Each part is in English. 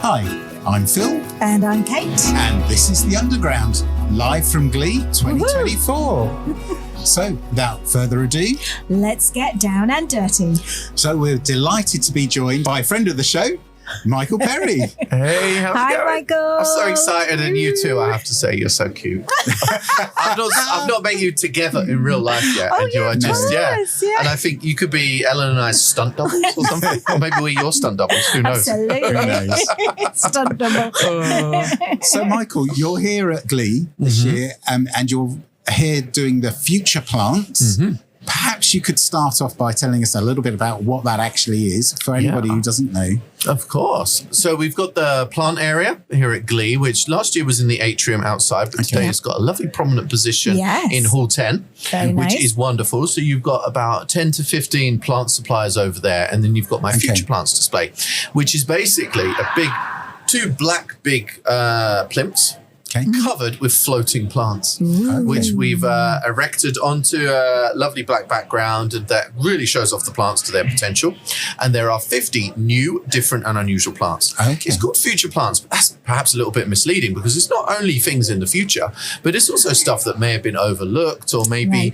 Hi, I'm Phil. And I'm Kate. And this is The Underground, live from Glee 2024. So, without further ado, let's get down and dirty. So we're delighted to be joined by a friend of the show, Michael Perry. Hey, how's Hi, it going? Michael. I'm so excited, and you too, I have to say, you're so cute. I've not met you together in real life yet. Oh, and you yeah, are just, yeah. And I think you could be Ellen and I's stunt doubles or something. Or maybe we're your stunt doubles. Who knows? Absolutely. Who knows? Stunt double. So, Michael, you're here at Glee this year, and you're here doing the Future Plants. Perhaps you could start off by telling us a little bit about what that actually is for anybody who doesn't know. Of course. So we've got the plant area here at Glee, which last year was in the atrium outside, but today it's got a lovely prominent position in Hall 10, which is wonderful. So you've got about 10 to 15 plant suppliers over there, and then you've got my Future Plants display, which is basically two black big plimps. Covered with floating plants, which we've erected onto a lovely black background, and that really shows off the plants to their potential. And there are 50 new, different and unusual plants. It's called Future Plants, but that's perhaps a little bit misleading because it's not only things in the future, but it's also stuff that may have been overlooked, or maybe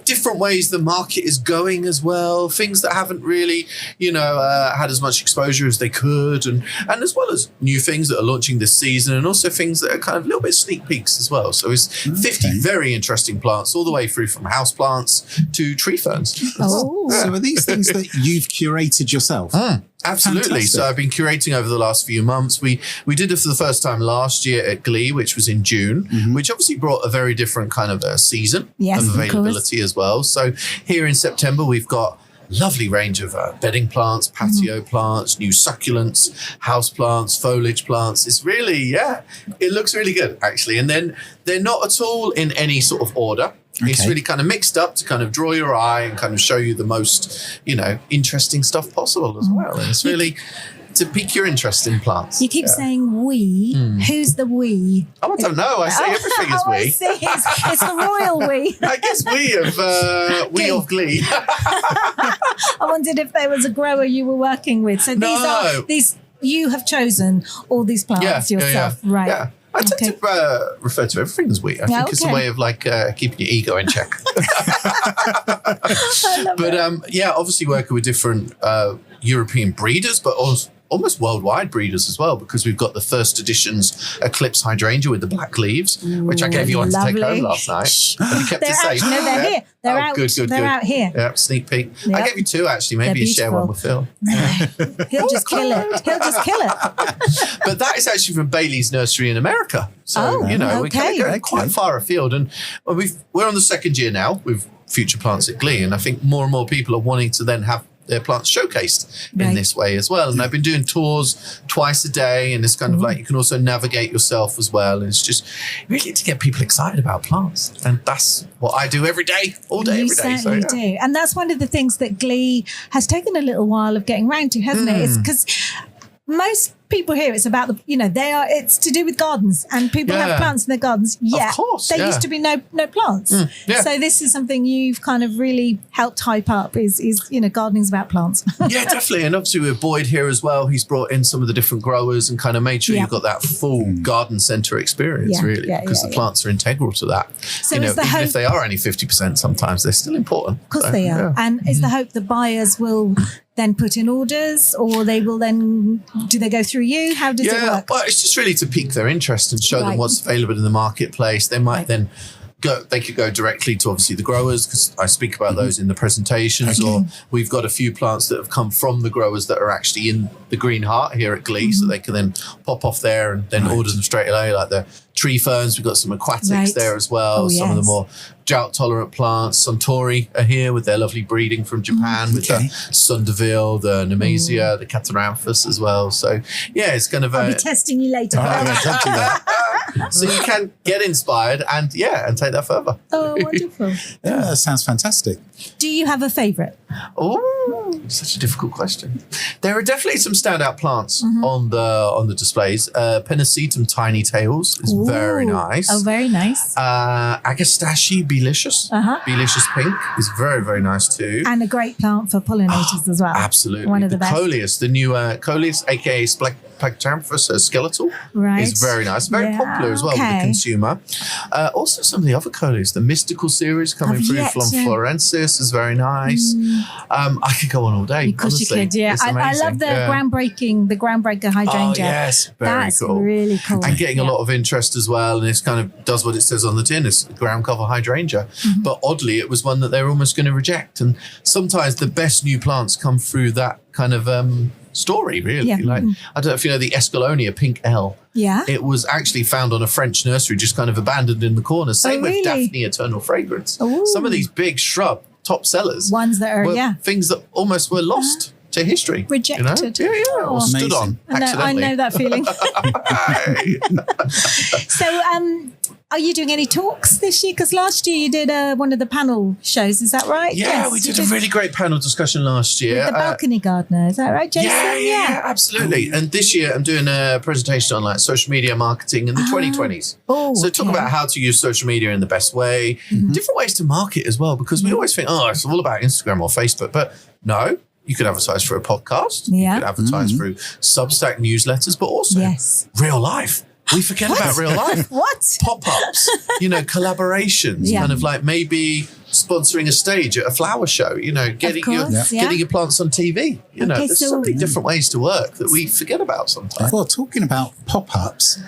different ways the market is going as well, things that haven't really, had as much exposure as they could, and as well as new things that are launching this season, and also things that are kind of a little bit sneak peeks as well. So it's 50 very interesting plants, all the way through from house plants to tree ferns. So are these things that you've curated yourself? Absolutely. Fantastic. So I've been curating over the last few months. We did it for the first time last year at Glee, which was in June, which obviously brought a very different kind of season of availability as well. So here in September, we've got lovely range of bedding plants, patio plants, new succulents, house plants, foliage plants. It's really, it looks really good actually. And then they're not at all in any sort of order. It's really kind of mixed up to kind of draw your eye and kind of show you the most, interesting stuff possible as well. And it's really to pique your interest in plants. You keep saying we. Who's the we? Oh, I don't know. I say everything is we. I see. It's the royal we. I guess we of Glee. I wondered if there was a grower you were working with. So these you have chosen all these plants yourself, right? Yeah. I tend to refer to everything as we. I think it's a way of keeping your ego in check. But obviously working with different European breeders, but also almost worldwide breeders as well, because we've got the first edition's Eclipse hydrangea with the black leaves, which I gave you one to take home last night. Have you kept it safe? No, they're here. They're out. Good. They're out here. Yeah, sneak peek. Yep. I gave you two actually. Maybe you share one with Phil. He'll just kill it. But that is actually from Bailey's nursery in America. So we're kind of going quite far afield, and we're on the second year now with Future Plants at Glee, and I think more and more people are wanting to then have their plants showcased in this way as well. And I've been doing tours twice a day, and it's kind of like you can also navigate yourself as well. And it's just really to get people excited about plants. And that's what I do every day, all day, every day. You certainly do. And that's one of the things that Glee has taken a little while of getting round to, hasn't it? It's because most people here, it's about it's to do with gardens, and people have plants in their gardens. Yeah, of course, there used to be no plants. So this is something you've kind of really helped hype up. Is gardening's about plants. Yeah, definitely. And obviously with Boyd here as well, he's brought in some of the different growers and kind of made sure you've got that full garden centre experience, because the plants are integral to that. So even if they are only 50%, sometimes they're still important. Of course they are. And is the hope the buyers will then put in orders, or they will then, do they go through you? How does it work? Well, it's just really to pique their interest and show them what's available in the marketplace. They might then they could go directly to obviously the growers, because I speak about those in the presentations, or we've got a few plants that have come from the growers that are actually in the Green Heart here at Glee, so they can then pop off there and then order them straight away, like the tree ferns. We've got some aquatics there as well, some of the more drought-tolerant plants. Suntory are here with their lovely breeding from Japan, with the Sundeville, the Nemesia, the Cataranthus as well. So, it's kind of I'll be testing you later. So you can get inspired and take that further. Oh, wonderful. Yeah, that sounds fantastic. Do you have a favourite? Oh, Such a difficult question. There are definitely some standout plants on the displays. Pennisetum Tiny Tails is very nice. Oh, very nice. Agastache Belicious. Belicious Pink is very, very nice too. And a great plant for pollinators as well. Absolutely. One of the best. Coleus, the new Coleus, aka Plectramphus skeletal, is very nice. Very popular as well with the consumer. Also, some of the other Coleus, the Mystical series coming through from Florensis is very nice. I could go on all day. Of course you could, yeah. I love the groundbreaker hydrangea. Oh, yes, That's cool. really cool. And getting a lot of interest as well. And it's kind of does what it says on the tin. It's ground cover hydrangea. But oddly, it was one that they were almost going to reject. And sometimes the best new plants come through that kind of story, really. I don't know if you know the Escalonia Pink L. Yeah. It was actually found on a French nursery, just kind of abandoned in the corner. Same with Daphne Eternal Fragrance. Ooh. Some of these big shrub top sellers. Ones that are, things that almost were lost to history. Rejected. You know? Or stood on accidentally. I know that feeling. So, are you doing any talks this year? Because last year you did one of the panel shows. Is that right? Yeah, yes, we did a really great panel discussion last year. With the balcony gardener. Is that right, Jason? Yeah, absolutely. And this year I'm doing a presentation on like social media marketing in the 2020s. So talk about how to use social media in the best way, different ways to market as well, because we always think, oh, it's all about Instagram or Facebook. But no, you could advertise through a podcast. You could advertise through Substack newsletters, but also real life. We forget about real life. What? Pop-ups, collaborations, kind of like maybe sponsoring a stage at a flower show, getting your plants on TV. There's so many different ways to work that we forget about sometimes. Well, talking about pop-ups,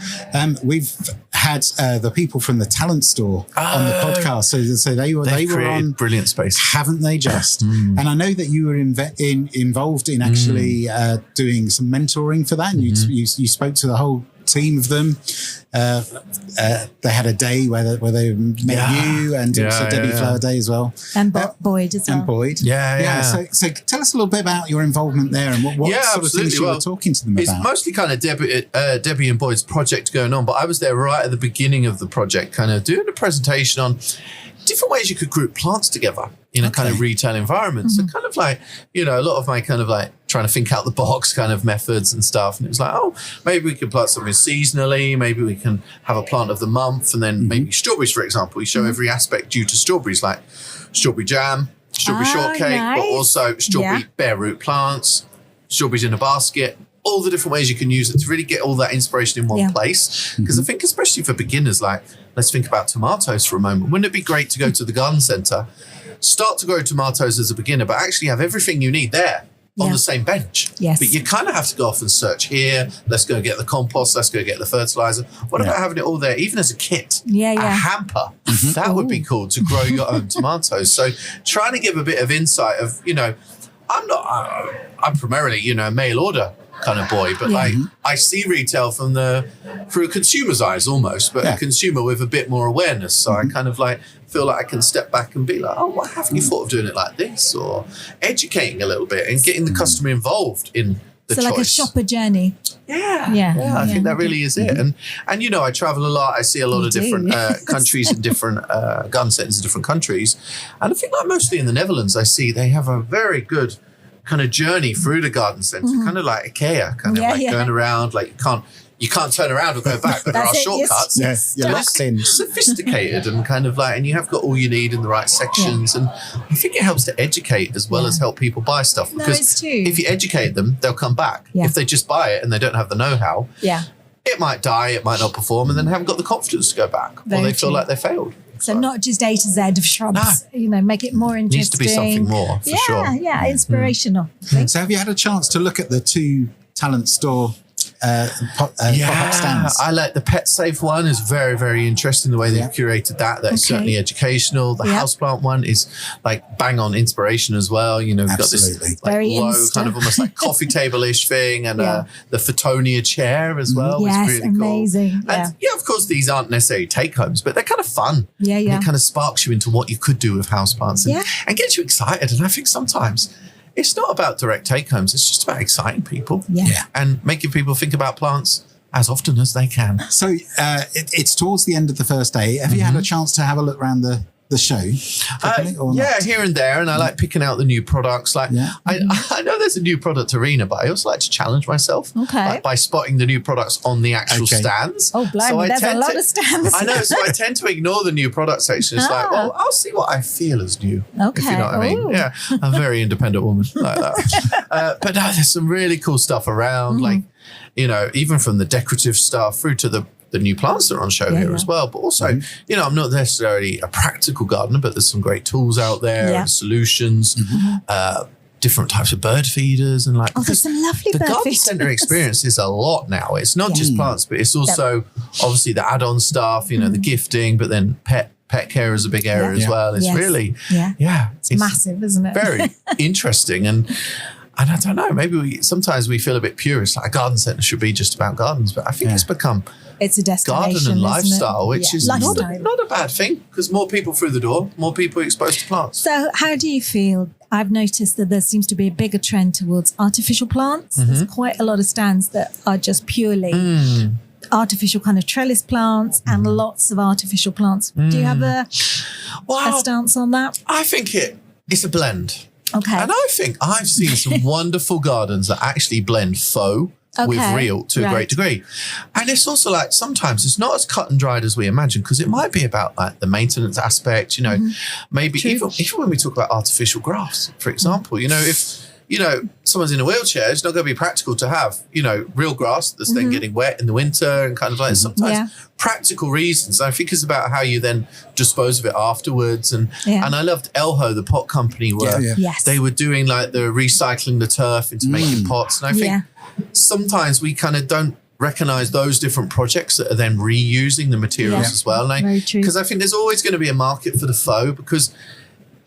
we've had the people from the Talent Store on the podcast. So they were on brilliant space, haven't they just? And I know that you were involved in actually doing some mentoring for that, and you spoke to the whole team of them. They had a day where they met you, and also Debbie Flower Day as well, and Boyd as well. And Boyd, So tell us a little bit about your involvement there and what sort of things you were talking to them about. It's mostly kind of Debbie and Boyd's project going on, but I was there right at the beginning of the project, kind of doing a presentation on different ways you could group plants together in a kind of retail environment. So kind of like, a lot of my kind of like trying to think out the box kind of methods and stuff. And it was like, maybe we could plant something seasonally. Maybe we can have a plant of the month. And then maybe strawberries, for example, we show every aspect due to strawberries, like strawberry jam, strawberry shortcake, but also strawberry bare root plants, strawberries in a basket, all the different ways you can use it to really get all that inspiration in one place. Because I think especially for beginners, like let's think about tomatoes for a moment. Wouldn't it be great to go to the garden centre, start to grow tomatoes as a beginner, but actually have everything you need there on the same bench? Yes. But you kind of have to go off and search here. Let's go get the compost. Let's go get the fertilizer. What about having it all there, even as a kit? A hamper. That would be cool to grow your own tomatoes. So trying to give a bit of insight of, I'm primarily, a mail order kind of boy, but like I see retail through a consumer's eyes almost, but a consumer with a bit more awareness. So I kind of like feel like I can step back and be like, why haven't you thought of doing it like this? Or educating a little bit and getting the customer involved in the choice. So like a shopper journey. I think that really is it. And I travel a lot. I see a lot of different countries and different gun centers in different countries. And I think like mostly in the Netherlands, I see they have a very good kind of journey through the garden centre, kind of like IKEA, kind of going around, like you can't turn around or go back, but there are shortcuts. You're locked in. Sophisticated and kind of like, and you have got all you need in the right sections. And I think it helps to educate as well as help people buy stuff. Because if you educate them, they'll come back. If they just buy it and they don't have the know-how, it might die, it might not perform, and then haven't got the confidence to go back, or they feel like they failed. So not just A to Z of shrubs, make it more interesting. Needs to be something more, for sure. Yeah, inspirational. So have you had a chance to look at the two Talent Store pop-up stands? I like the Pet Safe one is very, very interesting, the way they've curated that. That's certainly educational. The houseplant one is like bang on inspiration as well. We've got this like very low kind of almost like coffee table-ish thing, and the Photonia chair as well. Yes, really amazing. Cool. And of course, these aren't necessarily take-homes, but they're kind of fun. And it kind of sparks you into what you could do with houseplants and gets you excited. And I think sometimes it's not about direct take-homes. It's just about exciting people and making people think about plants as often as they can. So it's towards the end of the first day. Have you had a chance to have a look around the the show? Yeah, here and there. And I like picking out the new products. Like I know there's a new product arena, but I also like to challenge myself by spotting the new products on the actual stands. Oh, blimey, there's a lot of stands. I know, so I tend to ignore the new product section. It's like, well, I'll see what I feel is new. Okay. If you know what I mean. Yeah, I'm a very independent woman like that. But no, there's some really cool stuff around, like, you know, even from the decorative stuff through to the new plants that are on show here as well. But also, you know, I'm not necessarily a practical gardener, but there's some great tools out there and solutions, different types of bird feeders and like, there's some lovely the bird garden feeders. center experience is a lot now. It's not just plants, but it's also obviously the add-on stuff, you know, the gifting, but then pet care is a big area as well. It's really, it's massive, isn't it? Very interesting. And I don't know, maybe sometimes we feel a bit purist, like a garden centre should be just about gardens, but I think it's become a destination, garden and lifestyle, which is not a bad thing, because more people through the door, more people exposed to plants. So how do you feel? I've noticed that there seems to be a bigger trend towards artificial plants. There's quite a lot of stands that are just purely artificial kind of trellis plants and lots of artificial plants. Do you have a stance on that? I think it's a blend. Okay. And I think I've seen some wonderful gardens that actually blend faux with real to a great degree. And it's also like sometimes it's not as cut and dried as we imagine, because it might be about like the maintenance aspect, you know, maybe even when we talk about artificial grass, for example, you know, if, you know, someone's in a wheelchair, it's not going to be practical to have, you know, real grass that's then getting wet in the winter and kind of like sometimes practical reasons. I think it's about how you then dispose of it afterwards. And I loved Elho, the pot company, where they were doing like the recycling the turf into making pots. And I think sometimes we kind of don't recognize those different projects that are then reusing the materials as well. And because I think there's always going to be a market for the faux, because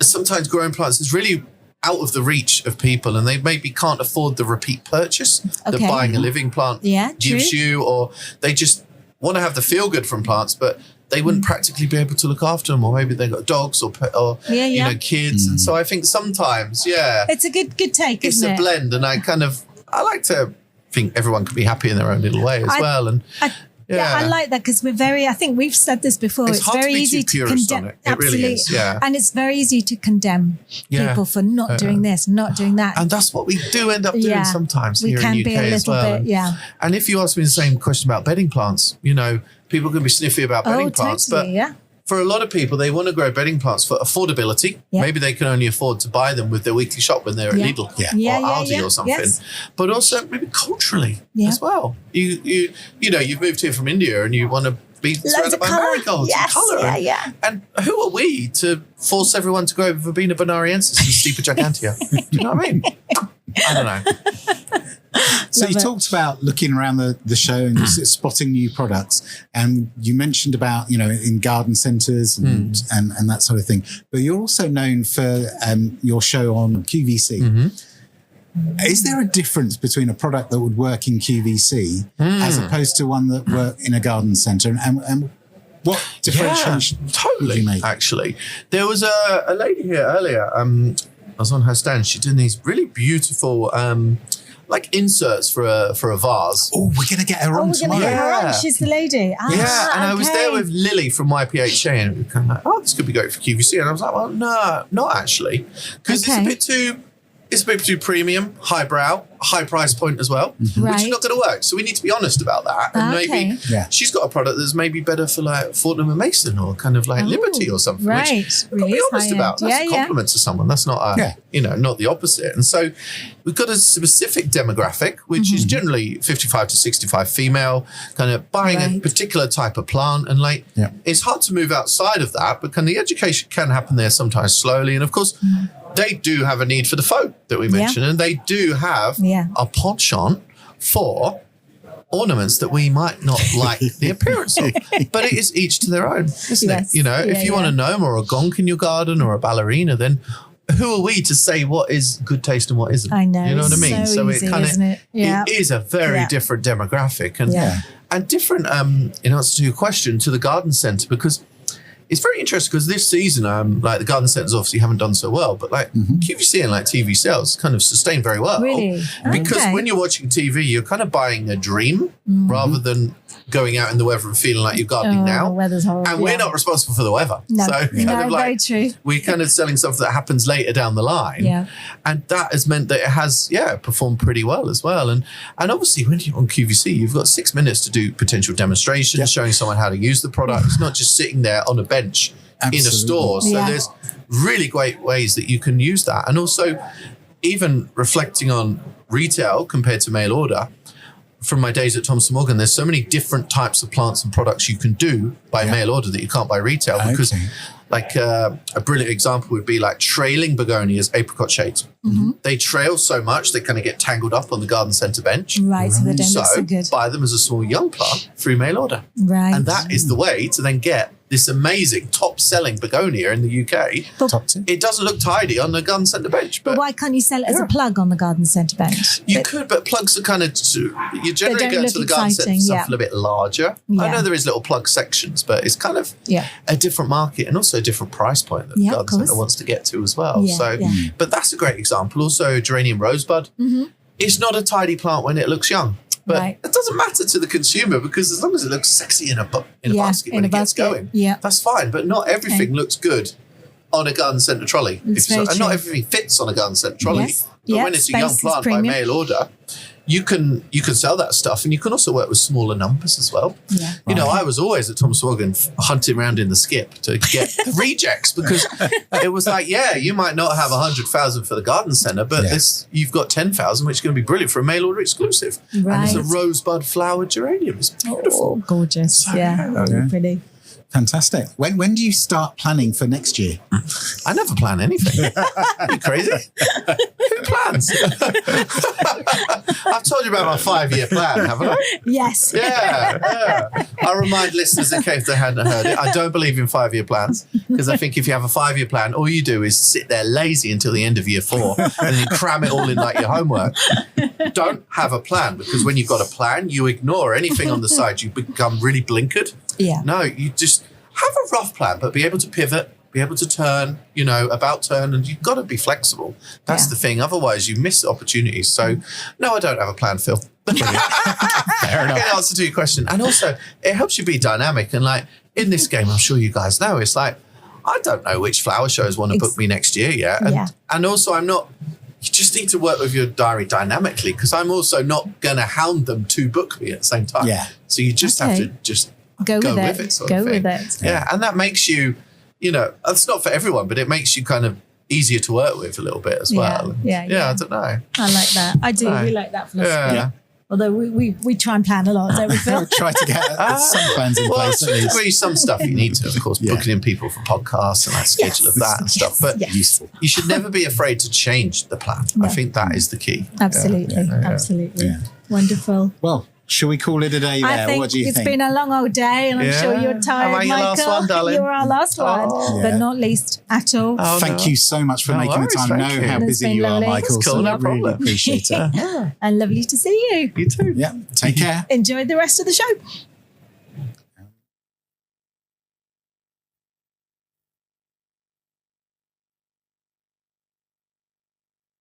sometimes growing plants is really out of the reach of people, and they maybe can't afford the repeat purchase that buying a living plant gives you, or they just want to have the feel good from plants, but they wouldn't practically be able to look after them, or maybe they've got dogs or you know, kids. And so I think sometimes, it's a good take, it's a blend. And I like to think everyone can be happy in their own little way as well. And I like that, because I think we've said this before. It's very easy to condemn. It really is, and it's very easy to condemn people for not doing this, not doing that. And that's what we do end up doing sometimes here in the UK be a little as well. bit, And if you ask me the same question about bedding plants, you know, people can be sniffy about bedding plants, totally, but for a lot of people, they want to grow bedding plants for affordability. Maybe they can only afford to buy them with their weekly shop when they're at Lidl or Aldi or something. But also maybe culturally as well. You know, you've moved here from India and you want to be surrounded by marigolds and colour. And who are we to force everyone to grow Verbena bonariensis and Stipa gigantea? Do you know what I mean? I don't know. So you talked about looking around the show and spotting new products, and you mentioned about, you know, in garden centres and that sort of thing. But you're also known for your show on QVC. Is there a difference between a product that would work in QVC as opposed to one that worked in a garden centre? And what differentiation would you make? Actually, there was a lady here earlier. I was on her stand. She did these really beautiful like inserts for a vase. Oh, we're gonna get her on tomorrow. She's the lady. And I was there with Lily from YPHA, and we were kind of like, oh, this could be great for QVC. And I was like, well, no, not actually, because it's a bit too premium, highbrow, high price point as well, which is not going to work. So we need to be honest about that. And maybe she's got a product that's maybe better for like Fortnum and Mason or kind of like Liberty or something. Which we've got to be honest about. That's a compliment to someone. That's not you know, not the opposite. And so we've got a specific demographic, which is generally 55 to 65 female, kind of buying a particular type of plant. And like, it's hard to move outside of that, but the education can happen there sometimes slowly. And of course, they do have a need for the faux that we mentioned, and they do have a penchant for ornaments that we might not like the appearance of. But it is each to their own, isn't it? You know, if you want a gnome or a gonk in your garden or a ballerina, then who are we to say what is good taste and what isn't? I know. You know what I mean? So easy, it kind isn't it? It is a very different demographic and different, in answer to your question, to the garden centre, because it's very interesting, because this season, like the garden centres obviously haven't done so well, but like QVC and like TV sales kind of sustain very well. Really? Because when you're watching TV, you're kind of buying a dream rather than going out in the weather and feeling like you're gardening now. The weather's horrible. And we're not responsible for the weather. No, so very true. We're kind of selling stuff that happens later down the line. Yeah. And that has meant that it has, performed pretty well as well. And obviously when you're on QVC, you've got 6 minutes to do potential demonstrations, showing someone how to use the product. It's not just sitting there on a bench in a store. So there's really great ways that you can use that. And also even reflecting on retail compared to mail order, from my days at Thomson Morgan, there's so many different types of plants and products you can do by mail order that you can't by retail. Because like a brilliant example would be like trailing begonias, apricot shades. Mm-hmm. They trail so much, they kind of get tangled up on the garden centre bench. Right, so they don't look so good. Buy them as a small young plant through mail order. Right. And that is the way to then get this amazing top-selling begonia in the UK. It doesn't look tidy on the garden centre bench. But why can't you sell it as a plug on the garden centre bench? You could, but plugs are kind of... You generally go to the garden centre stuff a little bit larger. Yeah. I know there is little plug sections, but it's kind of a different market and also a different price point that the garden centre wants to get to as well. But that's a great example. Also, geranium rosebud. Mm-hmm. It's not a tidy plant when it looks young. But it doesn't matter to the consumer because as long as it looks sexy in a basket when it gets going, that's fine. But not everything looks good on a garden centre trolley. And not everything fits on a garden centre trolley. Yes. But when it's a young plant by mail order, you can sell that stuff, and you can also work with smaller numbers as well. Yeah. You know, I was always at Thomson Morgan hunting around in the skip to get the rejects because it was like, you might not have 100,000 for the garden centre, but you've got 10,000, which is going to be brilliant for a mail order exclusive. Right. And it's a rosebud flowered geranium. It's beautiful. Oh, gorgeous. So, really pretty. Fantastic. When do you start planning for next year? I never plan anything. Are you crazy? Who plans? I've told you about my 5-year plan, haven't I? Yes. Yeah. I'll remind listeners in case they hadn't heard it. I don't believe in 5-year plans because I think if you have a 5-year plan, all you do is sit there lazy until the end of year 4 and then you cram it all in like your homework. Don't have a plan because when you've got a plan, you ignore anything on the side. You become really blinkered. Yeah. No, you just have a rough plan, but be able to pivot, be able to turn, about turn, and you've got to be flexible. That's the thing. Otherwise, you miss opportunities. So, no, I don't have a plan, Phil. Fair enough. In answer to your question. And also, it helps you be dynamic. And like in this game, I'm sure you guys know, it's like, I don't know which flower shows want to book me next year yet. And also, I'm not... You just need to work with your diary dynamically because I'm also not going to hound them to book me at the same time. Yeah. So you just have to just go with it. Go with it. Yeah. And that makes you, it's not for everyone, but it makes you kind of easier to work with a little bit as well. Yeah, I don't know. I like that. I do. We like that philosophy. Yeah. Although we try and plan a lot, don't we, Phil? Try to get some plans in place. To a degree, some stuff you need to, of course, booking in people for podcasts and that schedule of that and stuff. But useful. You should never be afraid to change the plan. No. I think that is the key. Absolutely. Absolutely. Yeah. Wonderful. Well, shall we call it a day there? What do you think? It's been a long old day and I'm sure you're tired, Michael. Your last one, darling? You're our last one, but not least at all. Thank you so much for making the time. I know how busy you are, Michael. It's cool, so I really appreciate it. And lovely to see you. You too. Yeah. Take care. Enjoy the rest of the show.